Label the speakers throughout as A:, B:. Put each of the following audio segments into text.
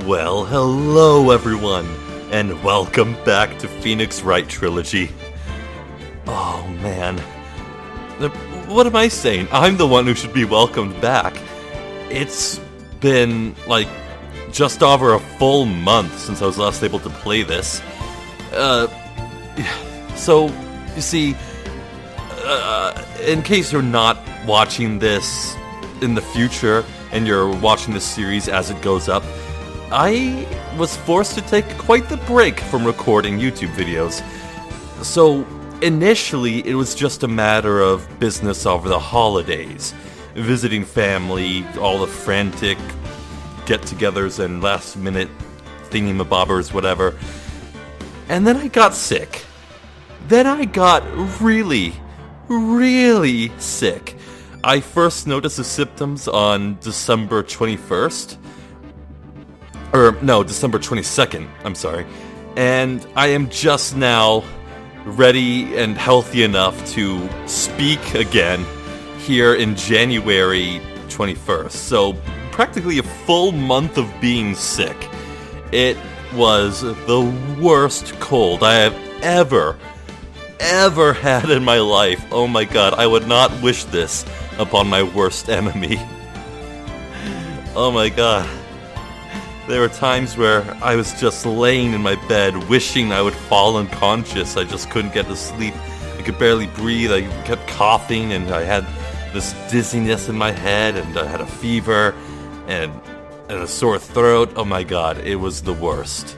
A: Well, hello everyone, and welcome back to Phoenix Wright Trilogy. Oh man, what am I saying? I'm the one who should be welcomed back. It's been like just over a full month since I was last able to play this. So, you see, in case you're not watching this in the future and you're watching this series as it goes up, I was forced to take quite the break from recording YouTube videos. So, initially, it was just a matter of business over the holidays, visiting family, all the frantic get-togethers and last-minute thingamabobbers, whatever. And then I got sick. Then I got really sick. I first noticed the symptoms on December 21st. December 22nd, I'm sorry. And I am just now ready and healthy enough to speak again here in January 21st. So, practically a full month of being sick. It was the worst cold I have ever had in my life. Oh my god, I would not wish this upon my worst enemy. Oh my god. There were times where I was just laying in my bed wishing I would fall unconscious. I just couldn't get to sleep. I could barely breathe. I kept coughing and I had this dizziness in my head and I had a fever and a sore throat. Oh my god, it was the worst.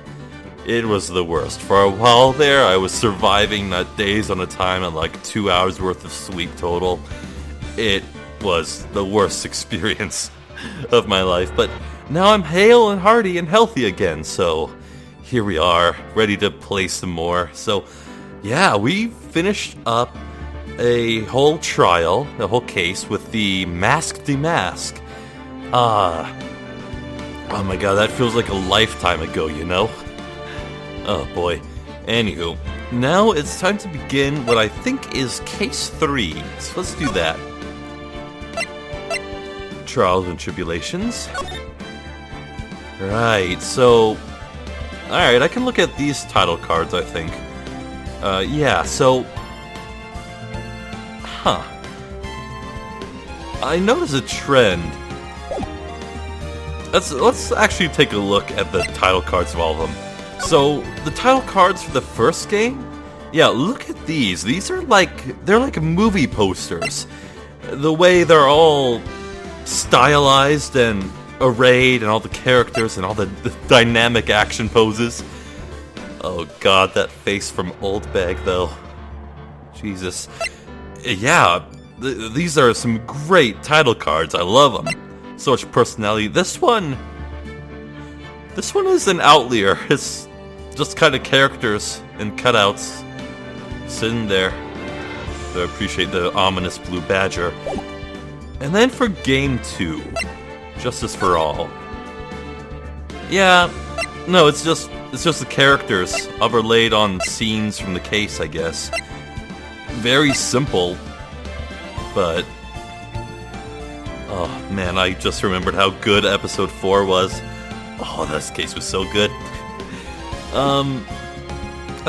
A: It was the worst. For a while there, I was surviving not days on a time and like 2 hours worth of sleep total. It was the worst experience of my life, but now I'm hale and hearty and healthy again, so here we are, ready to play some more. So, yeah, we finished up a whole trial, a whole case with the Mask Demask. Oh my god, that feels like a lifetime ago, you know? Oh boy. Anywho, now it's time to begin what I think is Case 3. So let's do that. Trials and Tribulations. Right, so... Alright, I can look at these title cards, I think. Yeah, so... Huh. I notice a trend. Let's actually take a look at the title cards of all of them. So, the title cards for the first game? Yeah, look at these. These are they're like movie posters. The way they're all stylized and arrayed and all the characters and all the dynamic action poses. Oh god, that face from Old Bag though. Jesus. Yeah, these are some great title cards. I love them. So much personality. This one is an outlier. It's just kind of characters and cutouts sitting there. So I appreciate the ominous blue badger. And then for game 2, Justice for All. Yeah, no, it's just the characters overlaid on scenes from the case, I guess. Very simple, but oh man, I just remembered how good episode 4 was. Oh, this case was so good.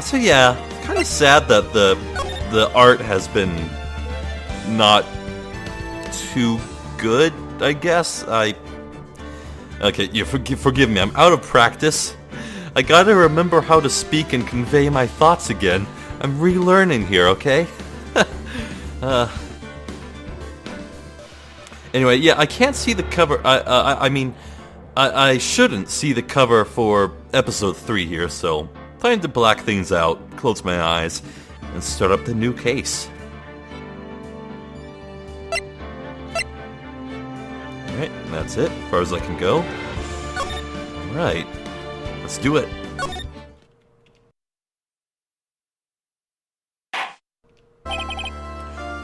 A: So yeah, kind of sad that the art has been not too good, I guess. Okay, you forgive me, I'm out of practice. I gotta remember how to speak and convey my thoughts again. I'm relearning here, okay? Anyway, yeah, I can't see the cover. I shouldn't see the cover for episode 3 here, so time to black things out, close my eyes, and start up the new case. Alright, that's it, as far as I can go. Alright, let's do it.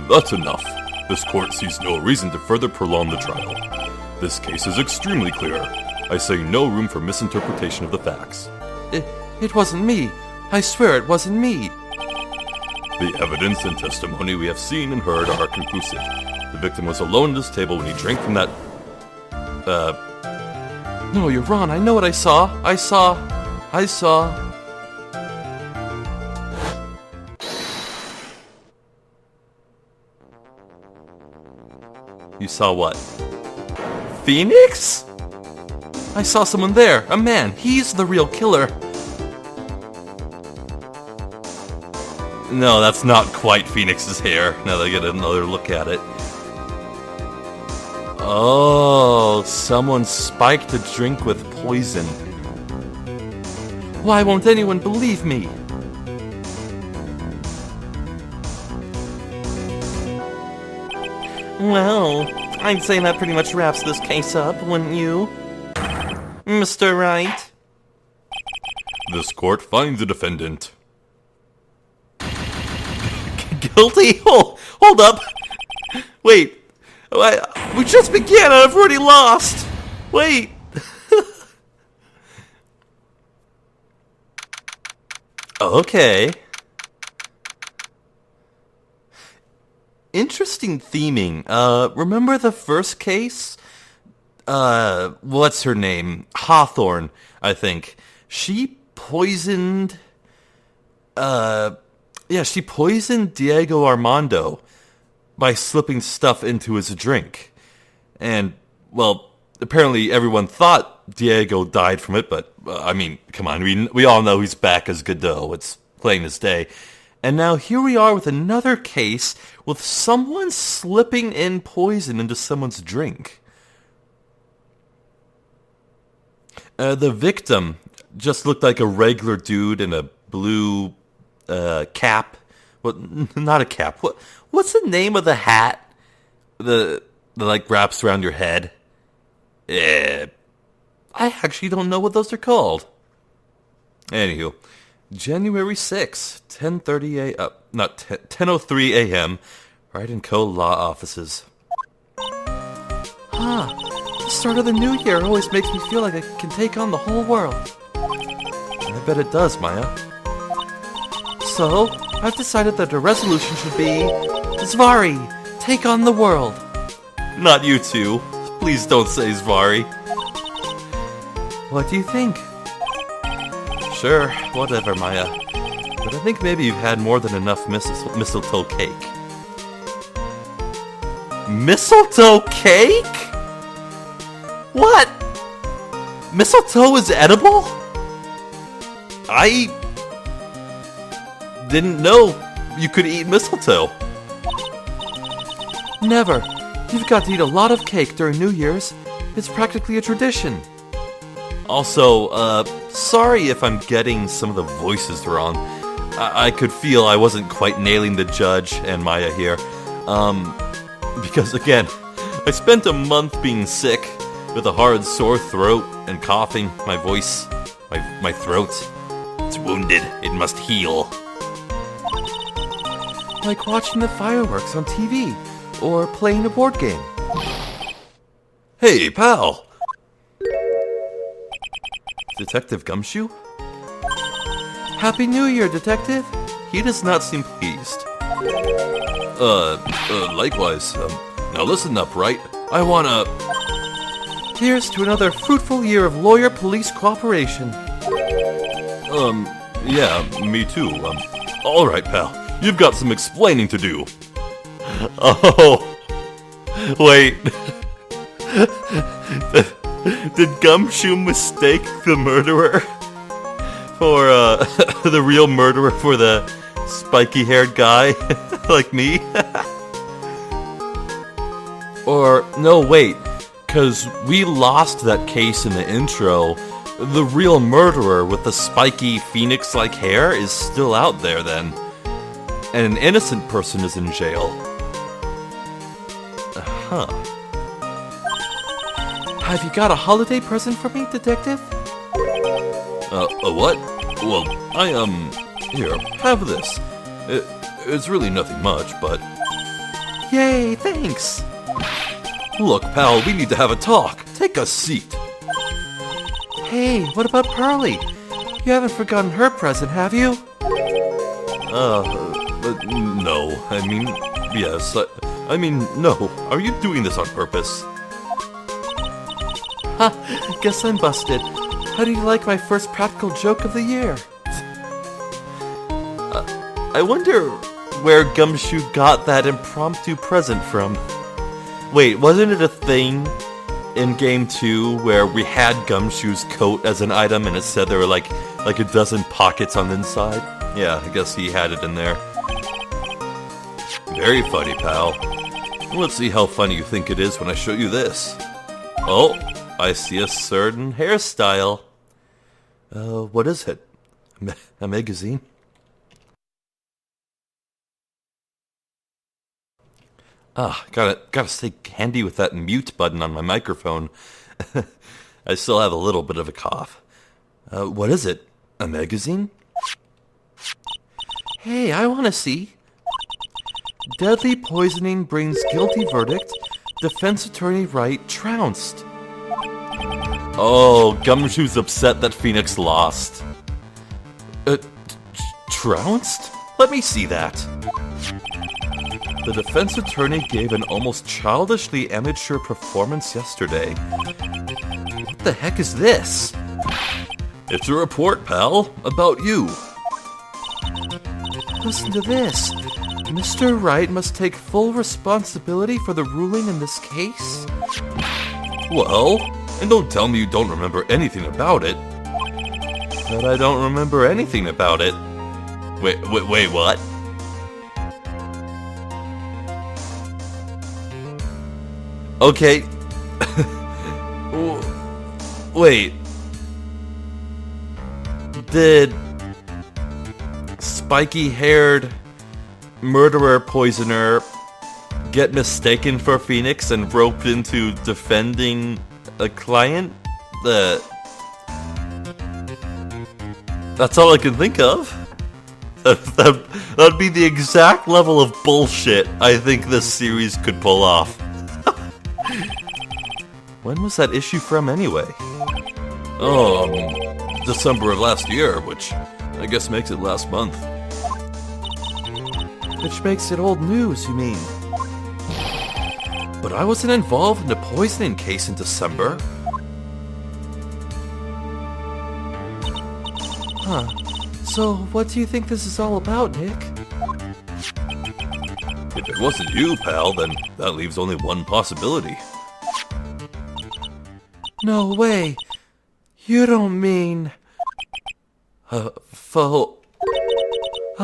B: That's enough. This court sees no reason to further prolong the trial. This case is extremely clear. I say no room for misinterpretation of the facts.
A: It wasn't me. I swear it wasn't me.
B: The evidence and testimony we have seen and heard are conclusive. The victim was alone at his table when he drank from that
A: No, you're wrong. I know what I saw. I saw. You saw what? Phoenix? I saw someone there. A man. He's the real killer. No, that's not quite Phoenix's hair, now that I get another look at it. Oh, someone spiked a drink with poison. Why won't anyone believe me? Well, I'd say that pretty much wraps this case up, wouldn't you? Mr. Wright?
B: This court finds the defendant
A: Guilty? Hold up! Wait, we just began and I've already lost! Wait! Okay. Interesting theming. Remember the first case? What's her name? Hawthorne, I think. She poisoned... she poisoned Diego Armando by slipping stuff into his drink. And, well, apparently everyone thought Diego died from it, but, I mean, come on, we all know he's back as Godot. It's plain as day. And now here we are with another case with someone slipping in poison into someone's drink. The victim just looked like a regular dude in a blue cap. Well, not a cap. What's the name of the hat? The like wraps around your head? I actually don't know what those are called. Anywho, January 6th, 10:30 a. Not 10:03 a.m. Wright & Co. law offices. The start of the new year always makes me feel like I can take on the whole world. I bet it does, Maya. So, I've decided that the resolution should be... Zvari, take on the world. Not you two. Please don't say Zvari. What do you think? Sure, whatever, Maya. But I think maybe you've had more than enough mistletoe cake. Mistletoe cake? What? Mistletoe is edible? I didn't know you could eat mistletoe. Never. You've got to eat a lot of cake during New Year's. It's practically a tradition. Also, sorry if I'm getting some of the voices wrong. I could feel I wasn't quite nailing the judge and Maya here. Because again, I spent a month being sick with a hard sore throat and coughing. My voice, my throat, it's wounded. It must heal. Like watching the fireworks on TV or playing a board game.
B: Hey, pal!
A: Detective Gumshoe? Happy New Year, Detective! He does not seem pleased.
B: Likewise. Now listen up, Wright. I wanna...
A: Here's to another fruitful year of lawyer-police cooperation.
B: Yeah, me too. Alright, pal. You've got some explaining to do.
A: Oh... Wait... Did Gumshoe mistake the murderer for, the real murderer for the spiky-haired guy like me? Or, no, wait, because we lost that case in the intro. The real murderer with the spiky phoenix-like hair is still out there then. And an innocent person is in jail. Huh. Have you got a holiday present for me, Detective?
B: A what? Well, here, have this. It's really nothing much, but...
A: Yay, thanks!
B: Look, pal, we need to have a talk. Take a seat.
A: Hey, what about Pearly? You haven't forgotten her present, have you?
B: No. I mean, yes. I mean, no. Are you doing this on purpose?
A: Guess I'm busted. How do you like my first practical joke of the year? I wonder where Gumshoe got that impromptu present from. Wait, wasn't it a thing in Game 2 where we had Gumshoe's coat as an item and it said there were like a dozen pockets on the inside? Yeah, I guess he had it in there. Very funny, pal. Let's see how funny you think it is when I show you this. Oh, I see a certain hairstyle. What is it? A magazine? Gotta stay handy with that mute button on my microphone. I still have a little bit of a cough. What is it? A magazine? Hey, I want to see. Deadly poisoning brings guilty verdict. Defense attorney Wright trounced. Oh, Gumshoe's upset that Phoenix lost. Trounced? Let me see that. The defense attorney gave an almost childishly amateur performance yesterday. What the heck is this?
B: It's a report, pal, about you.
A: Listen to this. Mr. Wright must take full responsibility for the ruling in this case?
B: Well, and don't tell me you don't remember anything about it.
A: But I don't remember anything about it.
B: Wait, what?
A: Okay. Wait. Did spiky-haired murderer poisoner get mistaken for Phoenix and roped into defending a client? That's all I can think of. That'd be the exact level of bullshit I think this series could pull off. When was that issue from anyway?
B: December of last year, which I guess makes it last month.
A: Which makes it old news, you mean? But I wasn't involved in the poisoning case in December. Huh. So, what do you think this is all about, Nick?
B: If it wasn't you, pal, then that leaves only one possibility.
A: No way. You don't mean... A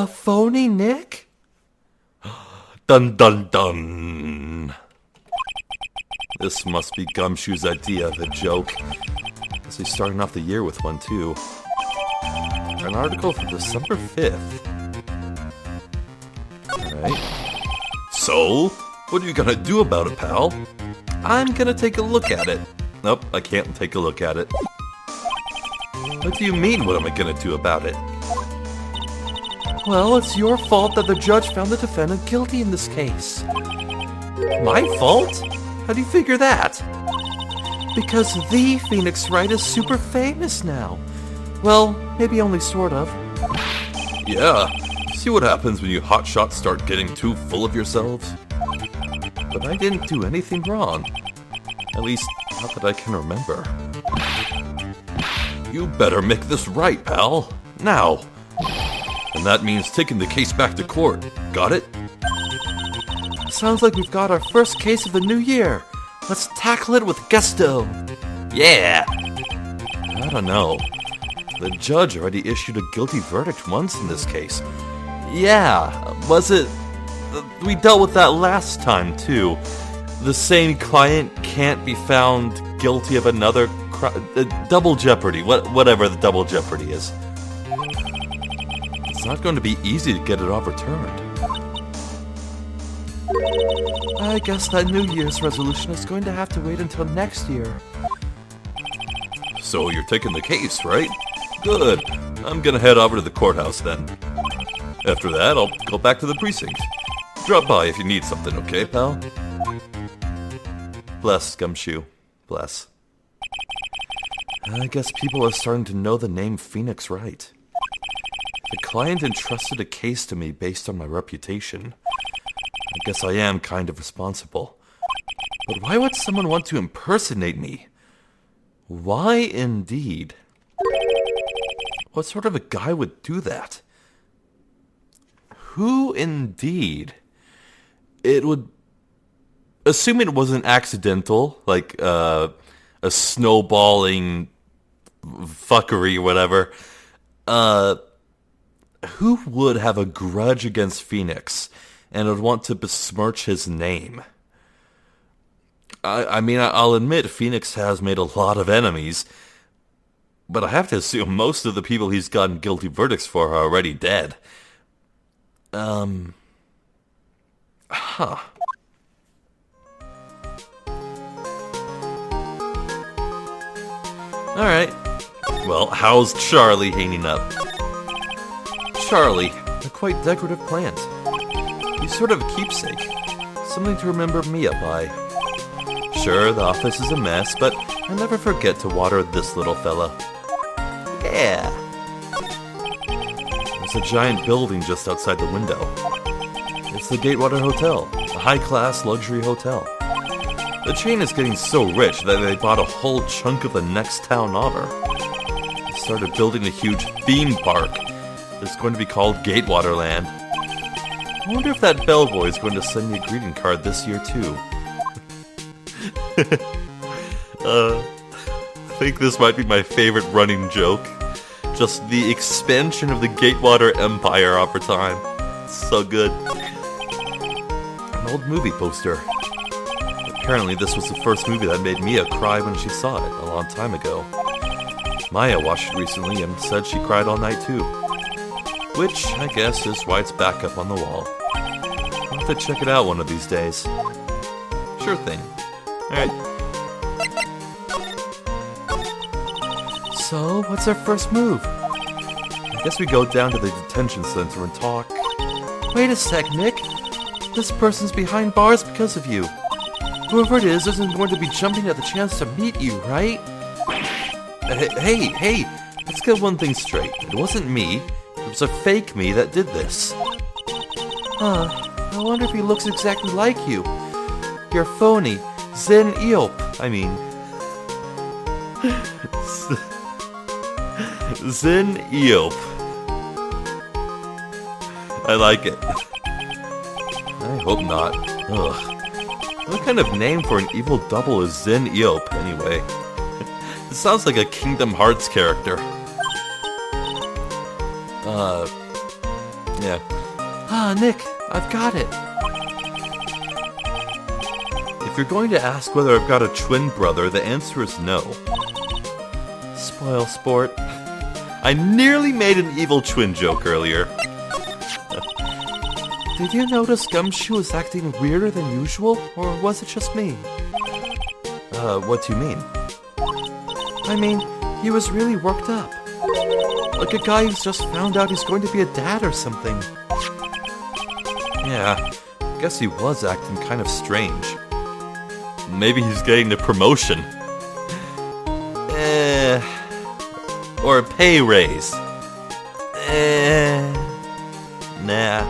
A: phony Nick?
B: Dun dun dun.
A: This must be Gumshoe's idea of a joke. Guess he's starting off the year with one, too. An article from December 5th. Alright.
B: So, what are you gonna do about it, pal?
A: I'm gonna take a look at it. Nope, I can't take a look at it. What do you mean, what am I gonna do about it? Well, it's your fault that the judge found the defendant guilty in this case. My fault? How do you figure that? Because the Phoenix Wright is super famous now. Well, maybe only sort of.
B: Yeah, see what happens when you hotshots start getting too full of yourselves?
A: But I didn't do anything wrong. At least, not that I can remember.
B: You better make this right, pal. Now. And that means taking the case back to court. Got it?
A: Sounds like we've got our first case of the new year. Let's tackle it with gusto.
B: Yeah!
A: I don't know. The judge already issued a guilty verdict once in this case. Yeah, was it... We dealt with that last time, too. The same client can't be found guilty of another double jeopardy, whatever the double jeopardy is. It's not going to be easy to get it overturned. I guess that New Year's resolution is going to have to wait until next year.
B: So you're taking the case, right? Good. I'm gonna head over to the courthouse then. After that, I'll go back to the precinct. Drop by if you need something, okay, pal?
A: Bless, Gumshoe. Bless. I guess people are starting to know the name Phoenix Wright. The client entrusted a case to me based on my reputation. I guess I am kind of responsible. But why would someone want to impersonate me? Why indeed? What sort of a guy would do that? Who indeed? It would... Assuming it wasn't accidental, like a snowballing fuckery or whatever, who would have a grudge against Phoenix and would want to besmirch his name? I mean, I'll admit Phoenix has made a lot of enemies, but I have to assume most of the people he's gotten guilty verdicts for are already dead. Alright. Well, how's Charlie hanging up? Charlie, a quite decorative plant. He's sort of a keepsake. Something to remember Mia by. Sure, the office is a mess, but I never forget to water this little fella. Yeah. There's a giant building just outside the window. It's the Gatewater Hotel, a high-class luxury hotel. The chain is getting so rich that they bought a whole chunk of the next town over. They started building a huge theme park. It's going to be called Gatewaterland. I wonder if that bellboy is going to send me a greeting card this year too. I think this might be my favorite running joke. Just the expansion of the Gatewater Empire over time. It's so good. An old movie poster. Apparently this was the first movie that made Mia cry when she saw it, a long time ago. Maya watched it recently and said she cried all night too. Which, I guess, is why it's back up on the wall. I'll have to check it out one of these days. Sure thing. Alright. So, what's our first move? I guess we go down to the detention center and talk. Wait a sec, Nick. This person's behind bars because of you. Whoever it is isn't going to be jumping at the chance to meet you, right? Hey, let's get one thing straight. It wasn't me. It was a fake me that did this. I wonder if he looks exactly like you. You're phony. Zen Eohp, I mean. Zen Eohp. I like it. I hope not. Ugh. What kind of name for an evil double is Zen Eohp, anyway? It sounds like a Kingdom Hearts character. Yeah. Nick, I've got it. If you're going to ask whether I've got a twin brother, the answer is no. Spoil sport. I nearly made an evil twin joke earlier. Did you notice Gumshoe was acting weirder than usual, or was it just me? What do you mean? I mean, he was really worked up. Like a guy who's just found out he's going to be a dad or something. Yeah, I guess he was acting kind of strange. Maybe he's getting a promotion. Or a pay raise. Nah.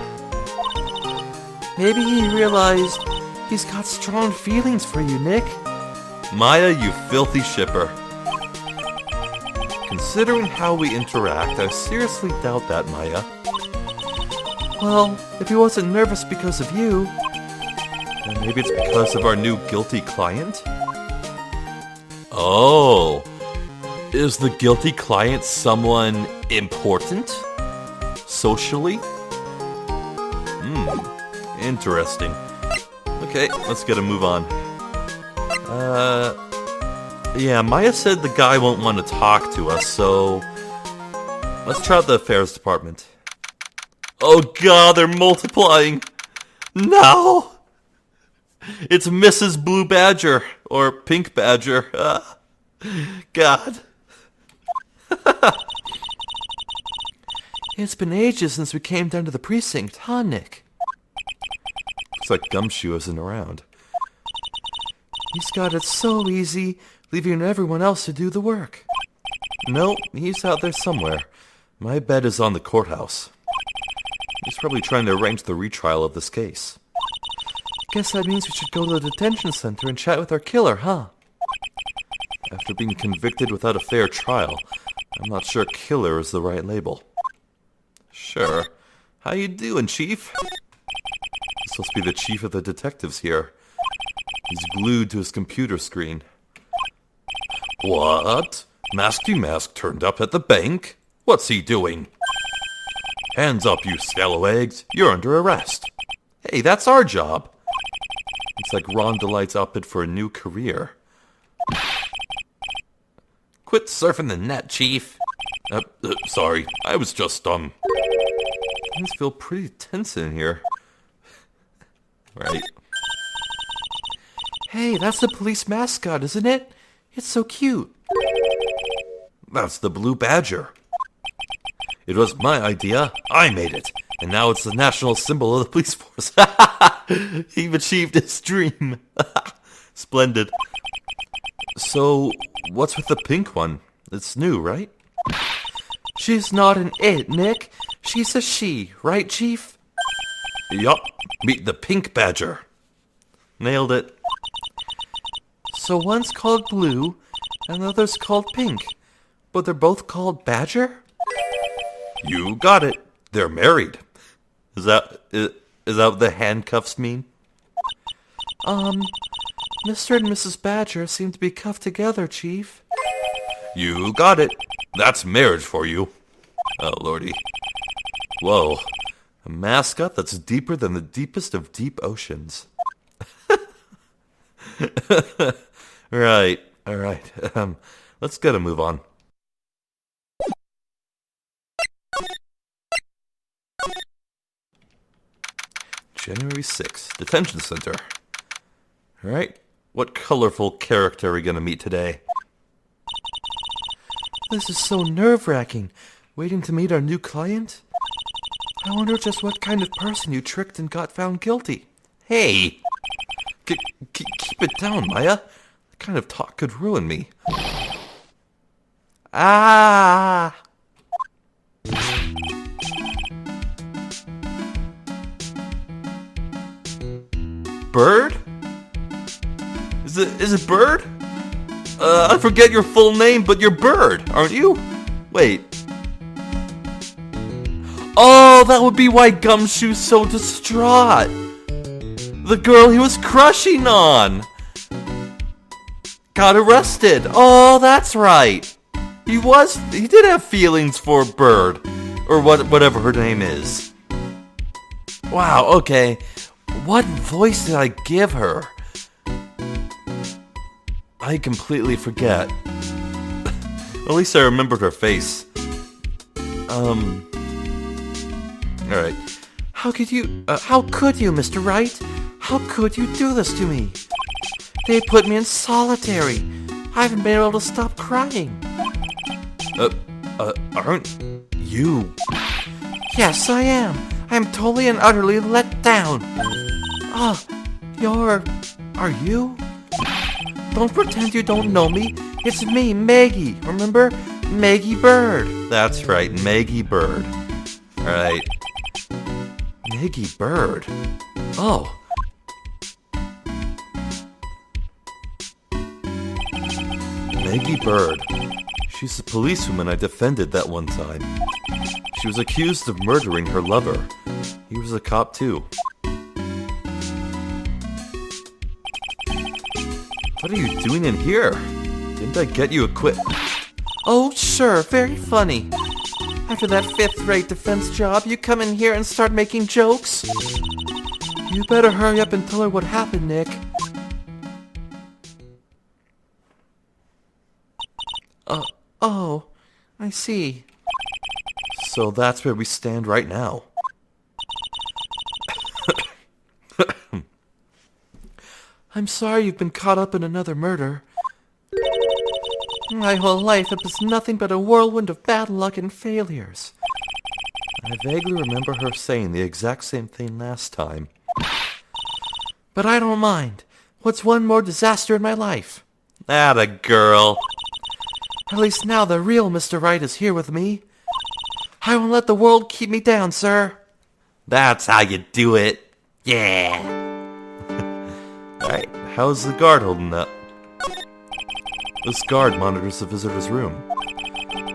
A: Maybe he realized he's got strong feelings for you, Nick. Maya, you filthy shipper. Considering how we interact, I seriously doubt that, Maya. Well, if he wasn't nervous because of you, then maybe it's because of our new guilty client? Oh, is the guilty client someone important? Socially? Interesting. Okay, let's get a move on. Yeah, Maya said the guy won't want to talk to us, so let's try out the affairs department. Oh god, they're multiplying! No! It's Mrs. Blue Badger, or Pink Badger. God. It's been ages since we came down to the precinct, huh, Nick? Looks like Gumshoe isn't around. He's got it so easy, leaving everyone else to do the work. Nope, he's out there somewhere. My bet is on the courthouse. He's probably trying to arrange the retrial of this case. Guess that means we should go to the detention center and chat with our killer, huh? After being convicted without a fair trial, I'm not sure killer is the right label. Sure. How you doing, Chief? He's supposed to be the chief of the detectives here. He's glued to his computer screen. What? Masky Mask turned up at the bank? What's he doing? Hands up, you scalawags. You're under arrest. Hey, that's our job. It's like Ron Delight's outfit for a new career. Quit surfing the net, Chief. Sorry. I was just, Things feel pretty tense in here. Right. Hey, that's the police mascot, isn't it? It's so cute. That's the Blue Badger. It was my idea. I made it. And now it's the national symbol of the police force. He achieved his dream. Splendid. So, what's with the pink one? It's new, right? She's not an it, Nick. She's a she, right, Chief? Yup. Meet the Pink Badger. Nailed it. So one's called Blue, and the other's called Pink. But they're both called Badger? You got it. They're married. Is that what the handcuffs mean? Mr. and Mrs. Badger seem to be cuffed together, Chief. You got it. That's marriage for you. Oh, lordy. Whoa. A mascot that's deeper than the deepest of deep oceans. Right. All right. Let's get a move on. January 6th, Detention Center. All right. What colorful character are we going to meet today? This is so nerve-wracking. Waiting to meet our new client? I wonder just what kind of person you tricked and got found guilty. Hey! Keep it down, Maya. That kind of talk could ruin me. Ah! Bird? Is it Bird? I forget your full name, but you're Bird, aren't you? Wait. Oh, that would be why Gumshoe's so distraught. The girl he was crushing on got arrested. Oh, that's right. He did have feelings for Bird, or whatever her name is. Wow, okay. What voice did I give her? I completely forget. At least I remembered her face. Alright. How could you, Mr. Wright? How could you do this to me? They put me in solitary. I haven't been able to stop crying. Aren't you? Yes, I am. I am totally and utterly let down. Are you? Don't pretend you don't know me. It's me, Maggie. Remember? Maggie Bird. That's right, Maggie Bird. Alright. Maggie Bird. Oh. Maggie Bird. She's the policewoman I defended that one time. She was accused of murdering her lover. He was a cop too. What are you doing in here? Didn't I get you equipped? Oh, sure, very funny. After that fifth-rate defense job, you come in here and start making jokes? You better hurry up and tell her what happened, Nick. Oh, I see. So that's where we stand right now. I'm sorry you've been caught up in another murder. My whole life it was nothing but a whirlwind of bad luck and failures. I vaguely remember her saying the exact same thing last time. But I don't mind. What's one more disaster in my life? Atta girl. At least now the real Mr. Wright is here with me. I won't let the world keep me down, sir. That's how you do it. Yeah. Alright, how's the guard holding up? This guard monitors the visitor's room.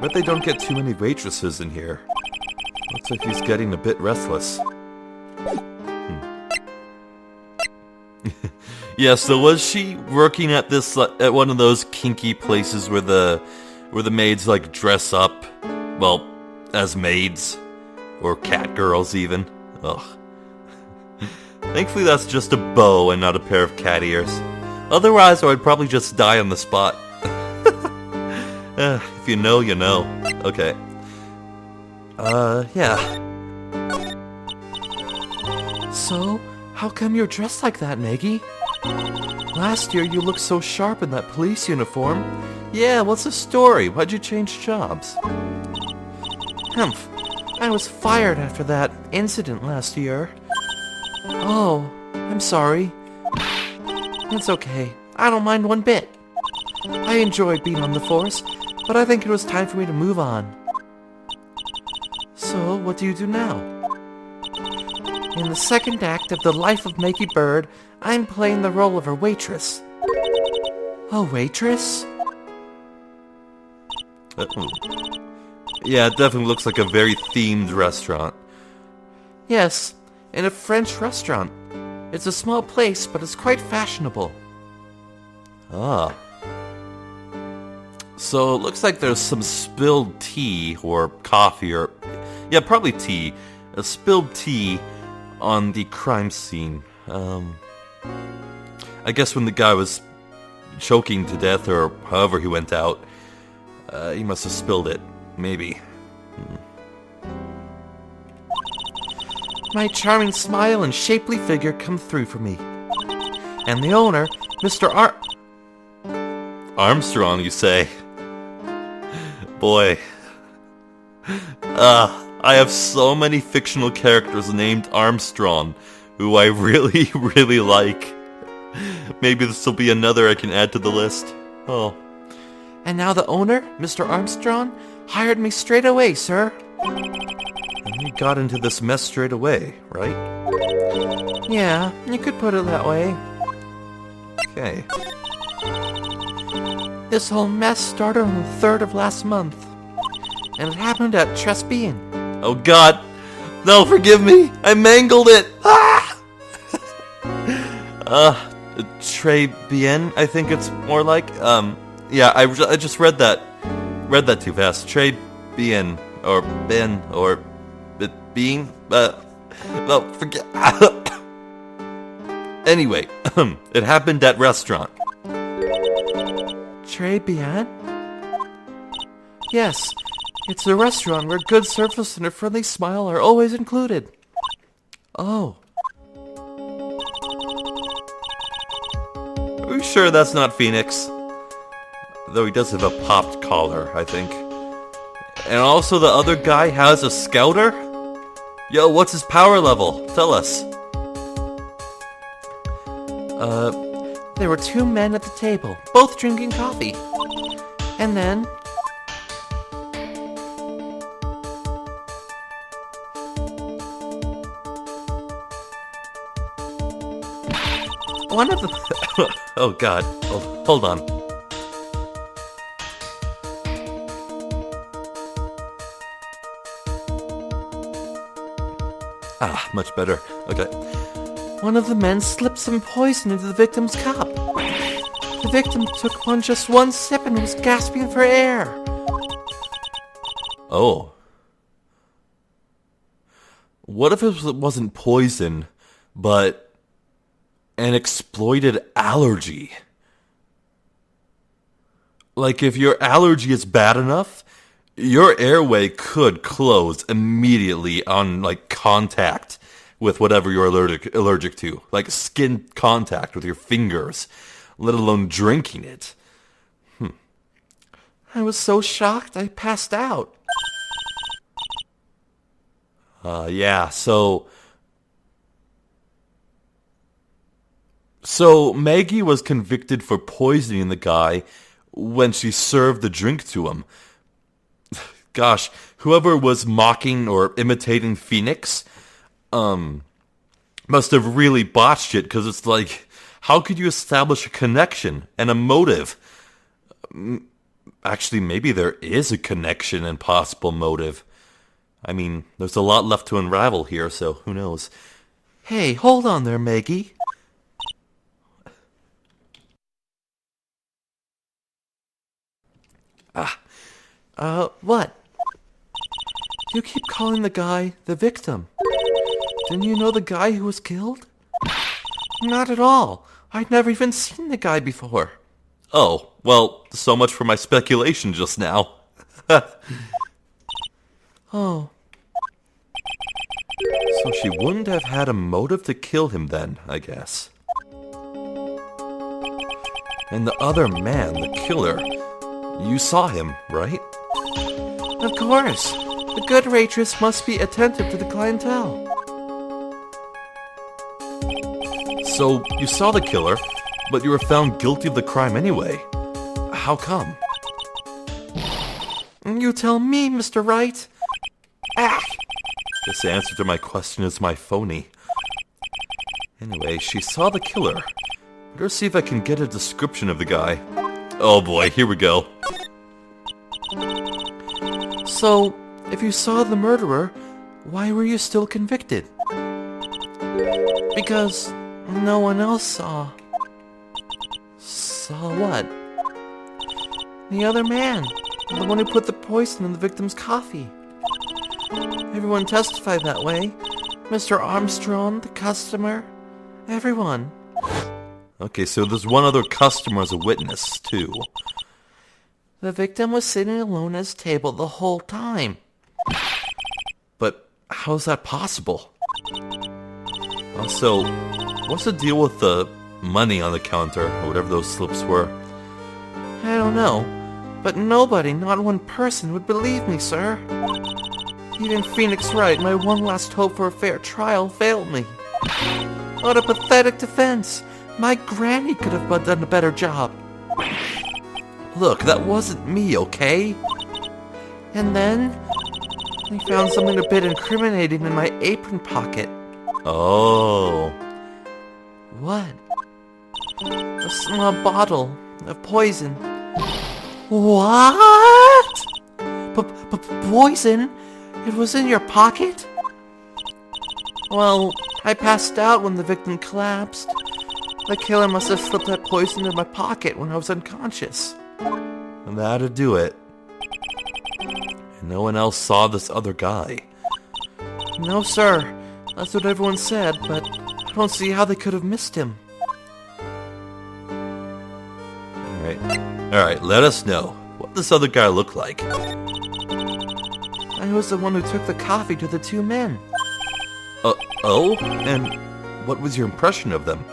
A: Bet they don't get too many waitresses in here. Looks like he's getting a bit restless. Yeah, so was she working at this at one of those kinky places where the maids like dress up, well, as maids or cat girls even? Ugh. Thankfully that's just a bow and not a pair of cat ears. Otherwise I would probably just die on the spot. If you know, you know. Okay. Yeah. So, how come you're dressed like that, Maggie? Last year you looked so sharp in that police uniform. Yeah, what's the story? Why'd you change jobs? Humph. I was fired after that incident last year. Oh, I'm sorry. It's okay. I don't mind one bit. I enjoyed being on the force, but I think it was time for me to move on. So, what do you do now? In the second act of The Life of Maggie Bird, I'm playing the role of a waitress. A waitress? Yeah, it definitely looks like a very themed restaurant.
C: Yes, in a French restaurant. It's a small place, but it's quite fashionable.
A: Ah. So it looks like there's some spilled tea or coffee or... yeah, probably tea. A spilled tea on the crime scene. I guess when the guy was choking to death or however he went out, he must have spilled it. Maybe.
C: My charming smile and shapely figure come through for me. And the owner, Mr.
A: Armstrong, you say? Boy. I have so many fictional characters named Armstrong who I really, really like. Maybe this will be another I can add to the list. Oh.
C: And now the owner, Mr. Armstrong, hired me straight away, sir.
A: And you got into this mess straight away, right?
C: Yeah, you could put it that way.
A: Okay.
C: This whole mess started on the 3rd of last month. And it happened at Trespian.
A: Oh god! No, forgive me! I mangled it! Ah! Très bien, I think it's more like. Yeah, I just read that too fast. Très bien, or ben, or being. Well, forget. Anyway, it happened at restaurant.
C: Très bien? Yes, it's a restaurant where good service and a friendly smile are always included. Oh.
A: Are we sure that's not Phoenix? Though he does have a popped collar, I think. And also the other guy has a scouter? Yo, what's his power level? Tell us.
C: There were 2 men at the table, both drinking coffee. And then... one of the...
A: Oh god, hold on. Ah, much better. Okay.
C: One of the men slipped some poison into the victim's cup. The victim took just one sip and was gasping for air.
A: Oh. What if it wasn't poison, but an exploited allergy? Like, if your allergy is bad enough, your airway could close immediately on, like, contact with whatever you're allergic to. Like, skin contact with your fingers, let alone drinking it.
C: I was so shocked I passed out.
A: Yeah, so Maggie was convicted for poisoning the guy when she served the drink to him. Gosh, whoever was mocking or imitating Phoenix, must have really botched it, because it's like, how could you establish a connection and a motive Actually, maybe there is a connection and possible motive. I mean, there's a lot left to unravel here, so who knows.
C: Hey, hold on there, Maggie. What? You keep calling the guy the victim. Didn't you know the guy who was killed? Not at all. I'd never even seen the guy before.
A: Oh, well, so much for my speculation just now.
C: Oh.
A: So she wouldn't have had a motive to kill him then, I guess. And the other man, the killer, you saw him, right?
C: Of course. The good waitress must be attentive to the clientele.
A: So, you saw the killer, but you were found guilty of the crime anyway. How come?
C: You tell me, Mr. Wright. Ah!
A: This answer to my question is my phony. Anyway, she saw the killer. Better see if I can get a description of the guy. Oh boy, here we go.
C: So, if you saw the murderer, why were you still convicted? Because no one else saw. Saw what? The other man. The one who put the poison in the victim's coffee. Everyone testified that way. Mr. Armstrong, the customer, everyone.
A: Okay, so there's one other customer as a witness, too.
C: The victim was sitting alone at his table the whole time.
A: But how's that possible? Also, what's the deal with the money on the counter, or whatever those slips were?
C: I don't know, but nobody, not one person, would believe me, sir. Even Phoenix Wright, my one last hope for a fair trial, failed me. What a pathetic defense! My granny could have done a better job.
A: Look, that wasn't me, okay?
C: And then, they found something a bit incriminating in my apron pocket.
A: Oh.
C: What? A small bottle of poison. What? Poison? It was in your pocket? Well, I passed out when the victim collapsed. The killer must have slipped that poison in my pocket when I was unconscious.
A: And that'd do it. And no one else saw this other guy.
C: No, sir. That's what everyone said, but I don't see how they could have missed him.
A: Alright, let us know. What does this other guy look like?
C: I was the one who took the coffee to the two men.
A: Oh? And what was your impression of them?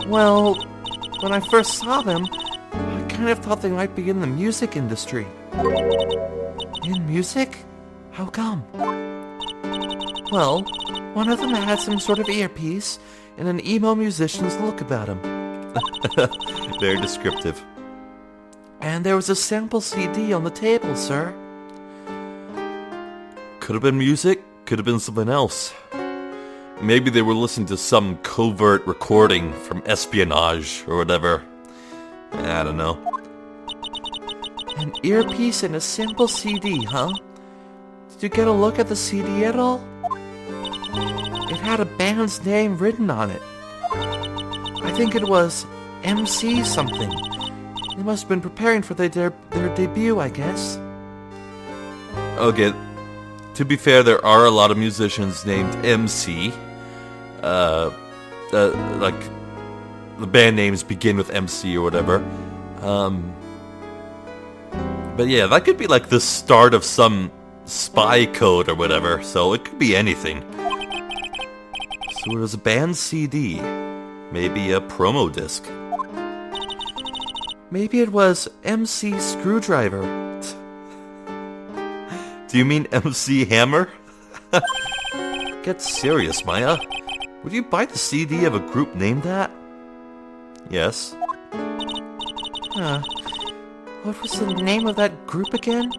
C: Well, when I first saw them, I kind of thought they might be in the music industry. In music? How come? Well, one of them had some sort of earpiece and an emo musician's look about him.
A: Very descriptive.
C: And there was a sample CD on the table, sir.
A: Could have been music, could have been something else. Maybe they were listening to some covert recording from espionage or whatever. I don't know.
C: An earpiece and a sample CD, huh? Did you get a look at the CD at all? It had a band's name written on it. I think it was MC something. They must have been preparing for their debut, I guess.
A: Okay, to be fair, there are a lot of musicians named MC. Like, the band names begin with MC or whatever. But yeah, that could be like the start of some spy code or whatever, so it could be anything. So it was a band CD. Maybe a promo disc.
C: Maybe it was MC Screwdriver.
A: Do you mean MC Hammer? Get serious, Maya. Would you buy the CD of a group named that? Yes.
C: What was the name of that group again?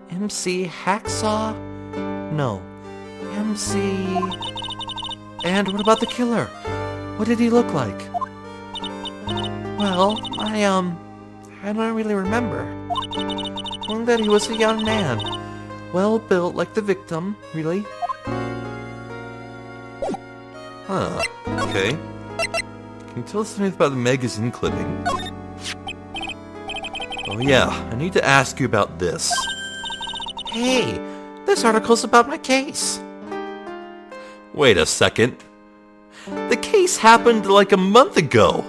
C: MC Hacksaw? No. MC... And what about the killer? What did he look like? Well, I I don't really remember. Only that he was a young man. Well built like the victim, really.
A: Huh, okay. Can you tell us something about the magazine clipping? Oh yeah, I need to ask you about this.
C: Hey, this article's about my case.
A: Wait a second. The case happened like a month ago.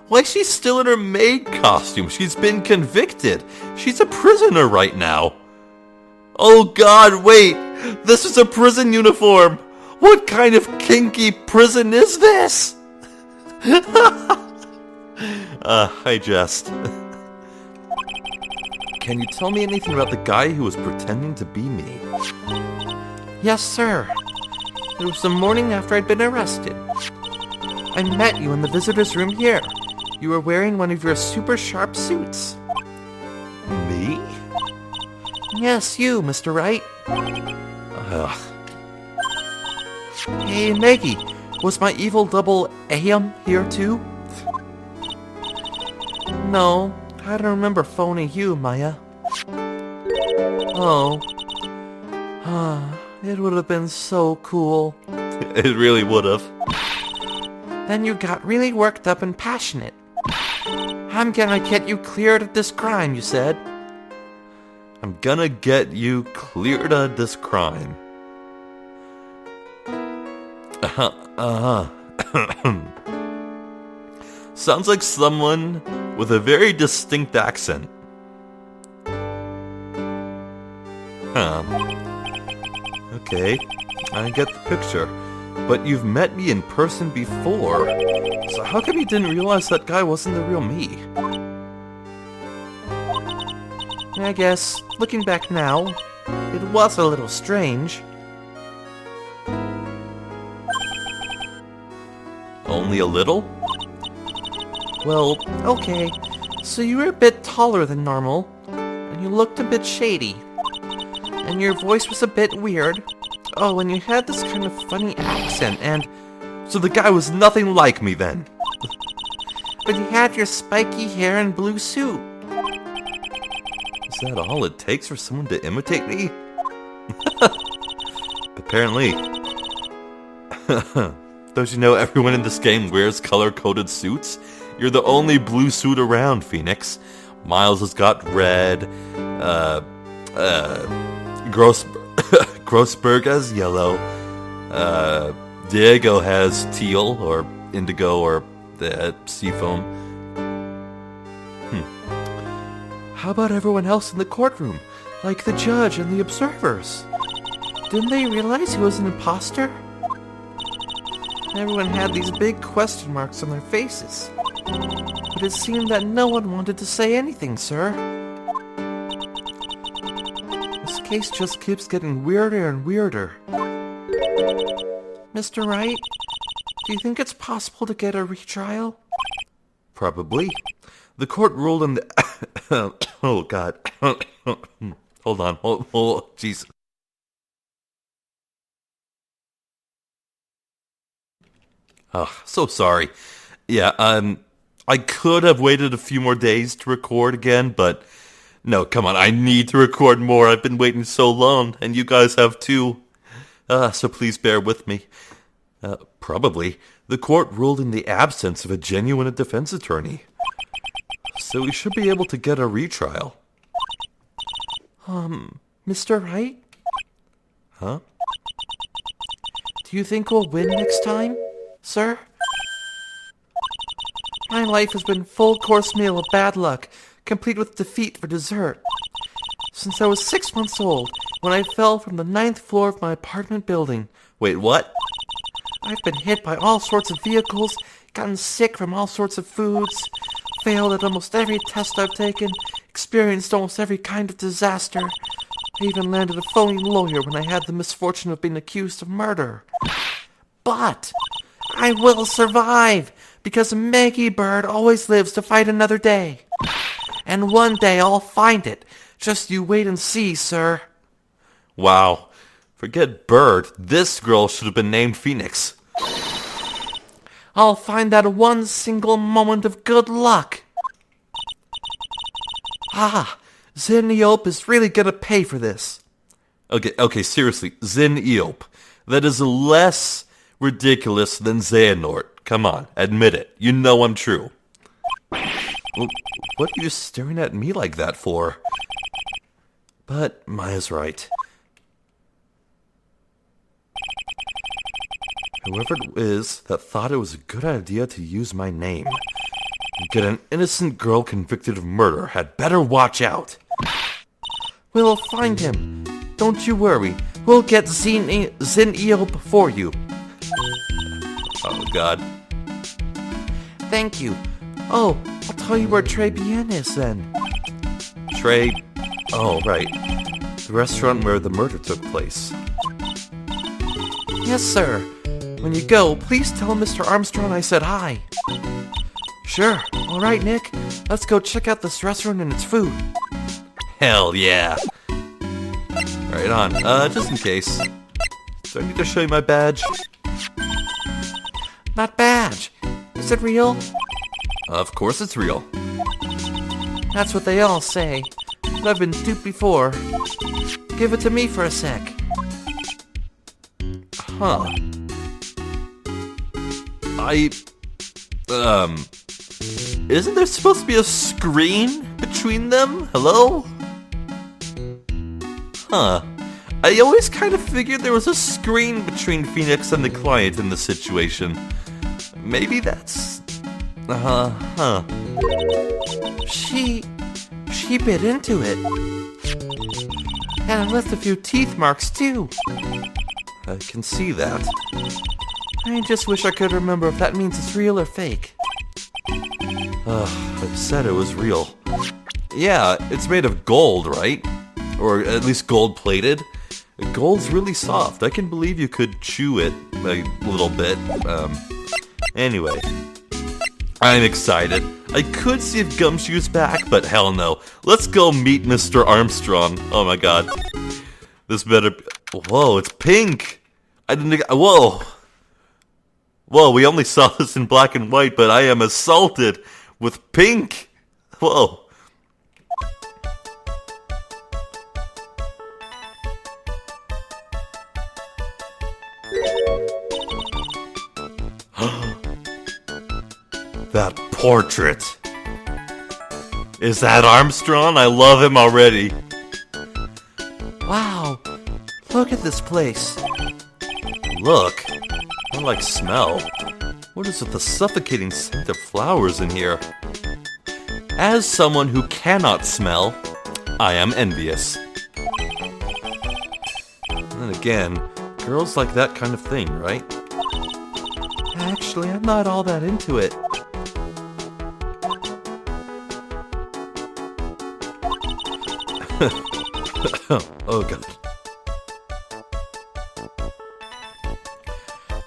A: Why, she's still in her maid costume. She's been convicted. She's a prisoner right now. Oh god, wait! This is a prison uniform! What kind of kinky prison is this? I jest. Can you tell me anything about the guy who was pretending to be me?
C: Yes, sir. It was the morning after I'd been arrested. I met you in the visitor's room here. You were wearing one of your super sharp suits.
A: Me?
C: Yes, you, Mr. Wright.
A: Ugh.
C: Hey, Maggie, was my evil double Eohp here too? No, I don't remember phoning you, Maya. Oh. It would have been so cool.
A: It really would have.
C: Then you got really worked up and passionate. I'm gonna get you cleared of this crime, you said.
A: I'm gonna get you cleared of this crime. Sounds like someone with a very distinct accent. Huh. Okay, I get the picture. But you've met me in person before, so how come you didn't realize that guy wasn't the real me?
C: I guess, looking back now, it was a little strange.
A: Only a little?
C: Well, okay, so you were a bit taller than normal, and you looked a bit shady, and your voice was a bit weird. Oh, and you had this kind of funny accent, and...
A: So the guy was nothing like me then?
C: But you had your spiky hair and blue suit.
A: Is that all it takes for someone to imitate me? Apparently. Don't you know everyone in this game wears color-coded suits? You're the only blue suit around, Phoenix. Miles has got red, Grossberg has yellow, Diego has teal, or indigo, or the seafoam.
C: How about everyone else in the courtroom? Like the judge and the observers? Didn't they realize he was an imposter? Everyone had these big question marks on their faces. But it seemed that no one wanted to say anything, sir. This case just keeps getting weirder and weirder. Mr. Wright, do you think it's possible to get a retrial?
A: Probably. The court ruled in the... Oh, God. Hold on. Hold. Jeez. Oh, so sorry. Yeah, I could have waited a few more days to record again, but... No, come on, I need to record more. I've been waiting so long, and you guys have too. So please bear with me. Probably. The court ruled in the absence of a genuine defense attorney. So we should be able to get a retrial.
C: Mr. Wright?
A: Huh?
C: Do you think we'll win next time, sir? My life has been full course meal of bad luck, complete with defeat for dessert. Since I was 6 months old, when I fell from the 9th floor of my apartment building.
A: Wait, what?
C: I've been hit by all sorts of vehicles, gotten sick from all sorts of foods, failed at almost every test I've taken, experienced almost every kind of disaster. I even landed a phony lawyer when I had the misfortune of being accused of murder. But I will survive, because Maggie Bird always lives to fight another day. And one day I'll find it. Just you wait and see, sir.
A: Wow. Forget Bird. This girl should have been named Phoenix.
C: I'll find that one single moment of good luck. Eohp is really gonna pay for this.
A: Okay, seriously, Eohp. That is less ridiculous than Xehanort. Come on, admit it. You know I'm true. Well, what are you staring at me like that for? But Maya's right. Whoever it is that thought it was a good idea to use my name and get an innocent girl convicted of murder had better watch out.
C: We'll find him. Don't you worry. We'll get Eohp for you.
A: Oh, God.
C: Thank you. Oh, I'll tell you where Trey Bien is then.
A: Trey... Oh, right. The restaurant where the murder took place.
C: Yes, sir. When you go, please tell Mr. Armstrong I said hi. Sure. All right, Nick. Let's go check out this restaurant and its food.
A: Hell yeah. Right on. Just in case. Do I need to show you my badge?
C: Not badge. Is it real?
A: Of course it's real.
C: That's what they all say. But I've been duped before. Give it to me for a sec.
A: Huh. Isn't there supposed to be a screen between them? Hello? Huh. I always kind of figured there was a screen between Phoenix and the client in this situation. Maybe that's... huh.
C: She bit into it. And it left a few teeth marks, too.
A: I can see that.
C: I just wish I could remember if that means it's real or fake.
A: I said it was real. Yeah, it's made of gold, right? Or at least gold-plated. Gold's really soft. I can believe you could chew it a little bit. Anyway. I'm excited. I could see if Gumshoe's back, but hell no. Let's go meet Mr. Armstrong. Oh my god. This better be... Whoa, it's pink! I didn't... Whoa! Whoa, we only saw this in black and white, but I am assaulted with pink! Whoa. That portrait! Is that Armstrong? I love him already.
C: Wow, look at this place.
A: Look. I like smell. What is with the suffocating scent of flowers in here? As someone who cannot smell, I am envious. Then again, girls like that kind of thing, right?
C: Actually, I'm not all that into it.
A: Oh god.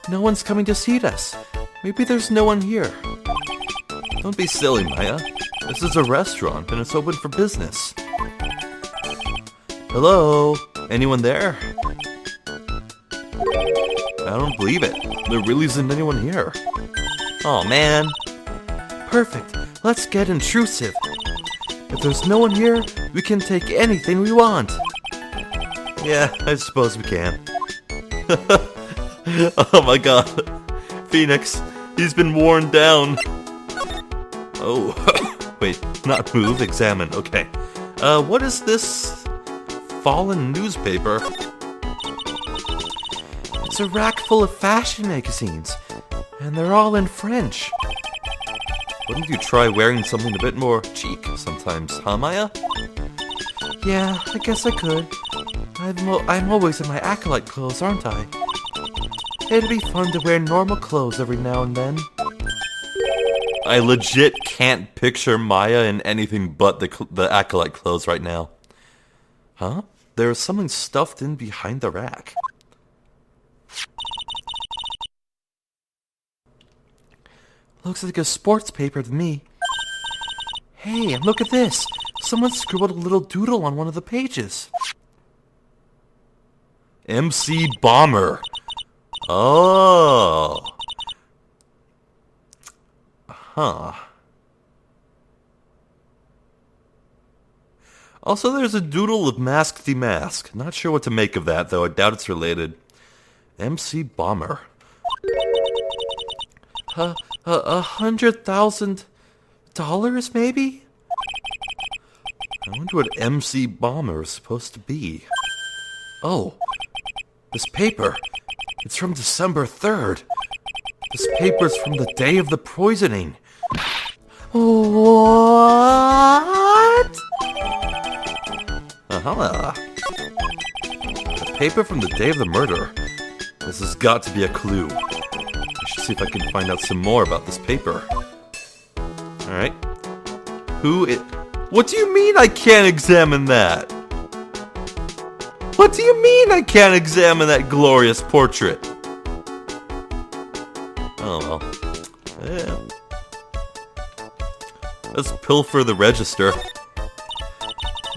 C: No one's coming to see us. Maybe there's no one here.
A: Don't be silly, Maya. This is a restaurant and it's open for business. Hello? Anyone there? I don't believe it. There really isn't anyone here. Oh man.
C: Perfect. Let's get intrusive. If there's no one here, we can take anything we want.
A: Yeah, I suppose we can. Oh my god. Phoenix, he's been worn down. Oh, wait, not move, examine, okay. What is this fallen newspaper?
C: It's a rack full of fashion magazines, and they're all in French.
A: Wouldn't you try wearing something a bit more chic sometimes, huh, Maya?
C: Yeah, I guess I could. I'm always in my acolyte clothes, aren't I? It'd be fun to wear normal clothes every now and then.
A: I legit can't picture Maya in anything but the acolyte clothes right now. Huh? There's something stuffed in behind the rack.
C: Looks like a sports paper to me. Hey, and look at this. Someone scribbled a little doodle on one of the pages.
A: MC Bomber. Oh. Huh. Also, there's a doodle of Mask the Mask. Not sure what to make of that, though. I doubt it's related. MC Bomber.
C: $100,000, maybe?
A: I wonder what MC Bomber is supposed to be. Oh, this paper. It's from December 3rd. This paper's from the day of the poisoning.
C: What?
A: Uh-huh. A paper from the day of the murder. This has got to be a clue. I should see if I can find out some more about this paper. Alright. What do you mean I can't examine that? What do you mean I can't examine that glorious portrait? Oh well. Yeah. Let's pilfer the register.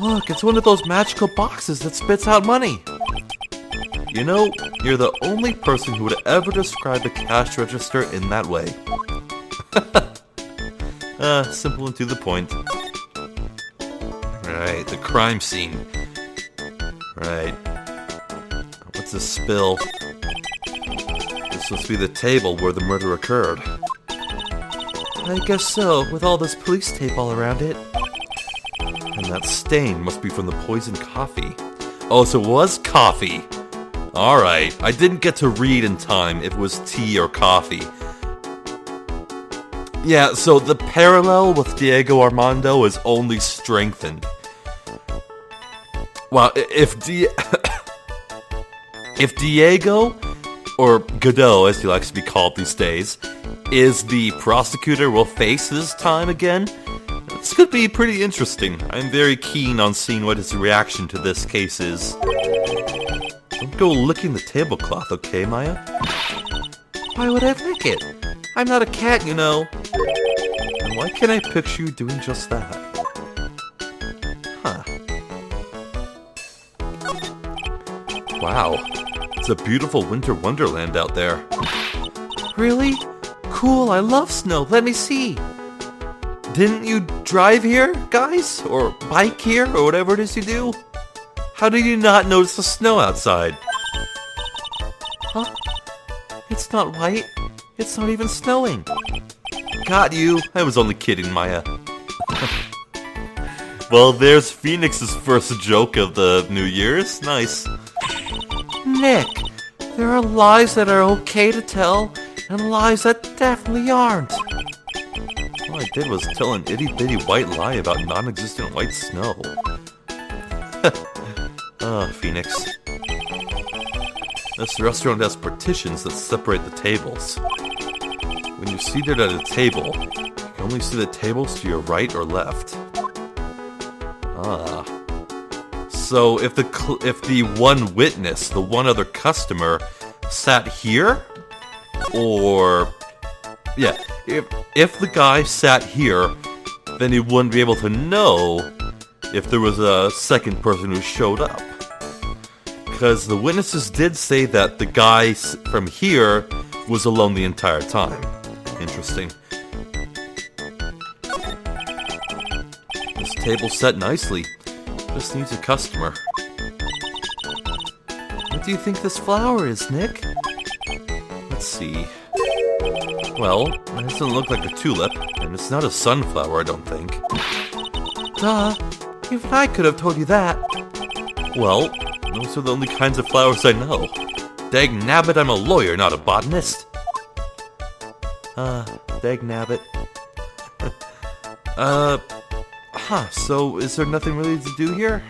C: Look, it's one of those magical boxes that spits out money.
A: You know, you're the only person who would ever describe a cash register in that way. Simple and to the point. Right, the crime scene. Right. What's this spill? This must be the table where the murder occurred.
C: I guess so, with all this police tape all around it.
A: And that stain must be from the poisoned coffee. Oh, so it was coffee. Alright, I didn't get to read in time if it was tea or coffee. Yeah, so the parallel with Diego Armando is only strengthened. Wow, if Diego, or Godot as he likes to be called these days, is the prosecutor will face his time again, this could be pretty interesting. I'm very keen on seeing what his reaction to this case is. Don't go licking the tablecloth, okay, Maya?
C: Why would I lick it? I'm not a cat, you know.
A: And why can't I picture you doing just that? Huh. Wow, it's a beautiful winter wonderland out there.
C: Really? Cool, I love snow. Let me see.
A: Didn't you drive here, guys? Or bike here, or whatever it is you do? How did you not notice the snow outside?
C: Huh? It's not white. It's not even snowing.
A: Got you. I was only kidding, Maya. Well, there's Phoenix's first joke of the New Year's. Nice.
C: Nick, there are lies that are okay to tell, and lies that definitely aren't.
A: All I did was tell an itty-bitty white lie about non-existent white snow. Phoenix. This restaurant has partitions that separate the tables. When you're seated at a table, you can only see the tables to your right or left. So if the one witness, the one other customer, sat here, or yeah, if the guy sat here, then he wouldn't be able to know if there was a second person who showed up. Because the witnesses did say that the guy from here was alone the entire time. Interesting. This table's set nicely. Just needs a customer.
C: What do you think this flower is, Nick?
A: Let's see. Well, it doesn't look like a tulip, and it's not a sunflower, I don't think.
C: Duh. Even I could have told you that.
A: Well, those are the only kinds of flowers I know. Dag nabbit, I'm a lawyer, not a botanist.
C: Dag nabbit.
A: So is there nothing really to do here?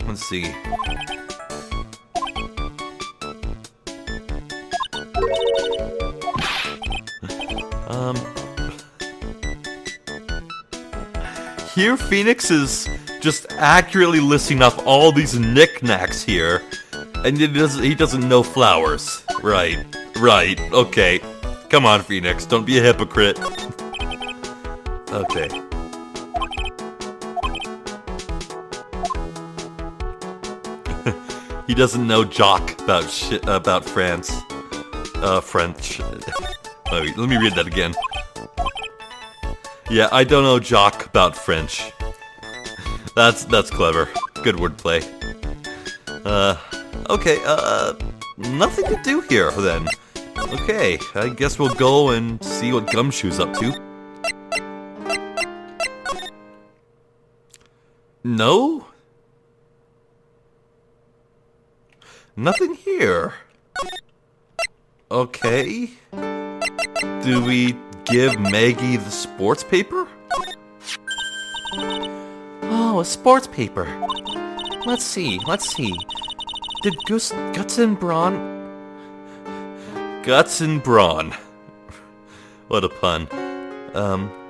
A: Let's see. Here Phoenix is just accurately listing off all these knickknacks here, and he doesn't know flowers. Right, okay. Come on, Phoenix, don't be a hypocrite. Okay. He doesn't know Jock about France. French. Let me read that again. Yeah, I don't know Jock about French. That's clever. Good wordplay. Okay, nothing to do here, then. Okay, I guess we'll go and see what Gumshoe's up to. No? Nothing here. Okay. Do we give Maggie the sports paper?
C: Oh, a sports paper. Let's see. Did Guts and Braun...
A: Guts and Brawn. What a pun.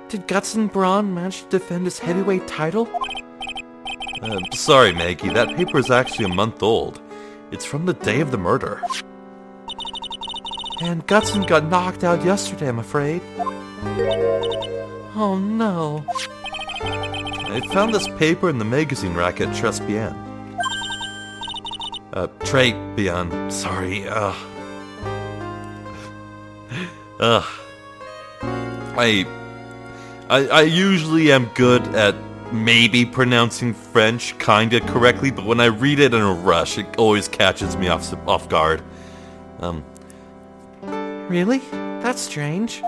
C: Did Guts and Braun manage to defend his heavyweight title?
A: Sorry, Maggie, that paper is actually a month old. It's from the day of the murder.
C: And Gutson got knocked out yesterday, I'm afraid. Oh no.
A: I found this paper in the magazine rack at Trespian. Trespian, sorry, I usually am good at maybe pronouncing French kinda correctly, but when I read it in a rush, it always catches me off guard.
C: Really? That's strange.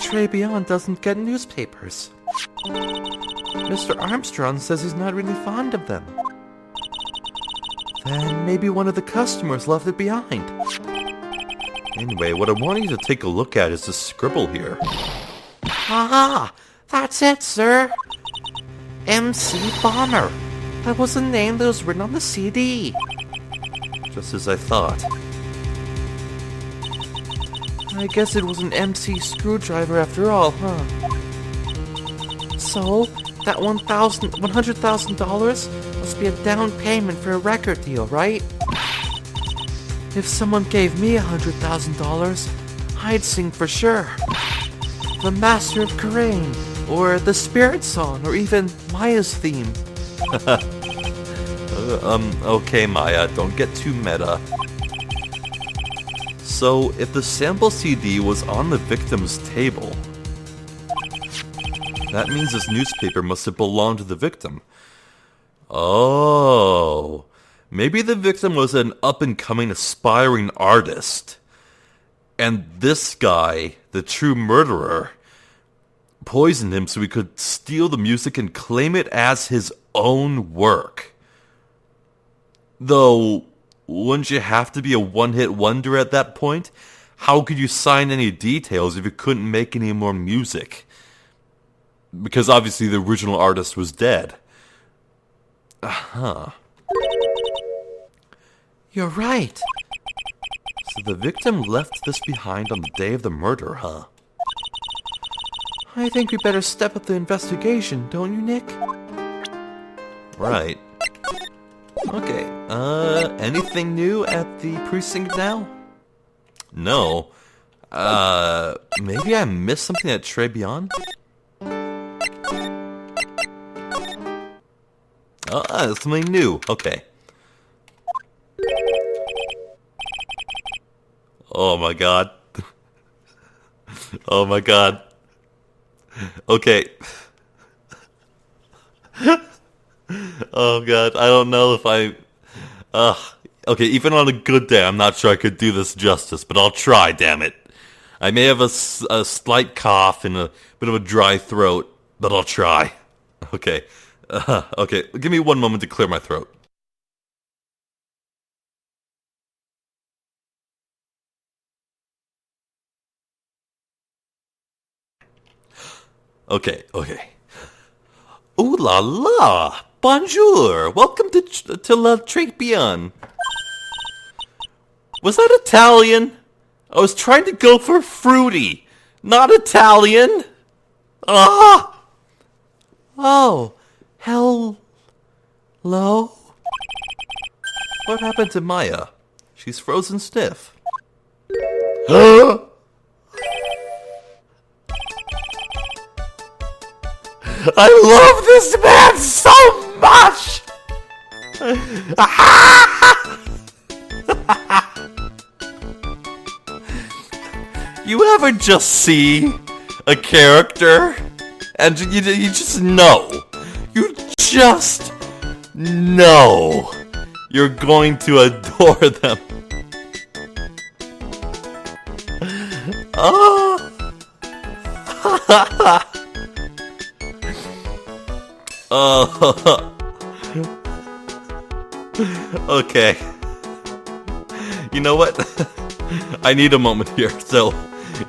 C: Trebion doesn't get newspapers. Mr. Armstrong says he's not really fond of them. Then maybe one of the customers left it behind.
A: Anyway, what I want you to take a look at is the scribble here.
C: Ah, that's it, sir. MC Bomber. That was the name that was written on the CD.
A: Just as I thought.
C: I guess it was an MC screwdriver after all, huh? So, that $100,000 must be a down payment for a record deal, right? If someone gave me $100,000, I'd sing for sure. The Master of Karain, or the Spirit Song, or even Maya's theme.
A: Okay, Maya, don't get too meta. So, if the sample CD was on the victim's table, that means this newspaper must have belonged to the victim. Oh, maybe the victim was an up-and-coming aspiring artist. And this guy, the true murderer, poisoned him so he could steal the music and claim it as his own work. Though, wouldn't you have to be a one-hit wonder at that point? How could you sign any details if you couldn't make any more music? Because obviously the original artist was dead.
C: You're right.
A: So the victim left this behind on the day of the murder, huh?
C: I think we better step up the investigation, don't you, Nick?
A: Right. Okay, anything new at the precinct now? No. Maybe I missed something at Trebion? Something new. Okay. Oh my god. Oh my god. Okay. Oh god, I don't know if I... okay, even on a good day, I'm not sure I could do this justice, but I'll try, damn it. I may have a slight cough and a bit of a dry throat, but I'll try. Okay. Okay, give me one moment to clear my throat. Okay. Ooh la la! Bonjour! Welcome to La Trebion. Was that Italian? I was trying to go for fruity, not Italian! Ah!
C: Oh, hello?
A: What happened to Maya? She's frozen stiff.
C: I love this man so much!
A: You ever just see a character And you just know. You just know. You're going to adore them. Oh. Oh. Okay. You know what? I need a moment here, so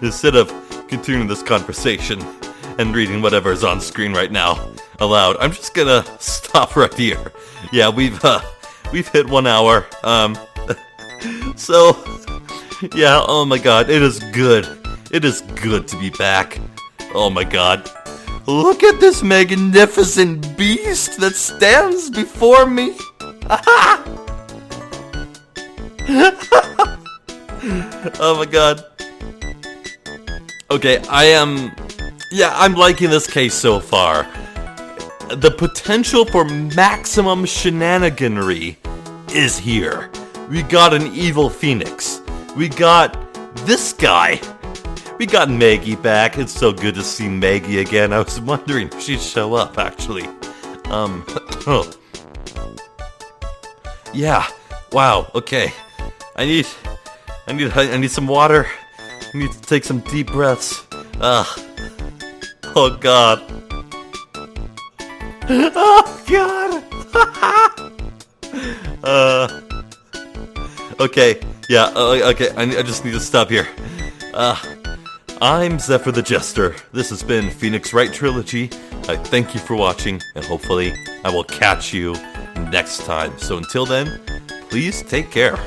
A: instead of continuing this conversation and reading whatever is on screen right now aloud, I'm just gonna stop right here. Yeah, we've hit 1 hour. So yeah, oh my god, it is good. It is good to be back. Oh my god. Look at this magnificent beast that stands before me. Oh my god. Okay, I'm liking this case so far. The potential for maximum shenaniganry is here. We got an evil Phoenix. We got this guy. We got Maggie back. It's so good to see Maggie again. I was wondering if she'd show up, actually. Oh. Yeah. Wow. Okay. I need some water. I need to take some deep breaths. Oh god. Oh god. Okay. Yeah. Okay. I just need to stop here. I'm Zephyr the Jester. This has been Phoenix Wright Trilogy. I thank you for watching, and hopefully I will catch you next time. So until then, please take care.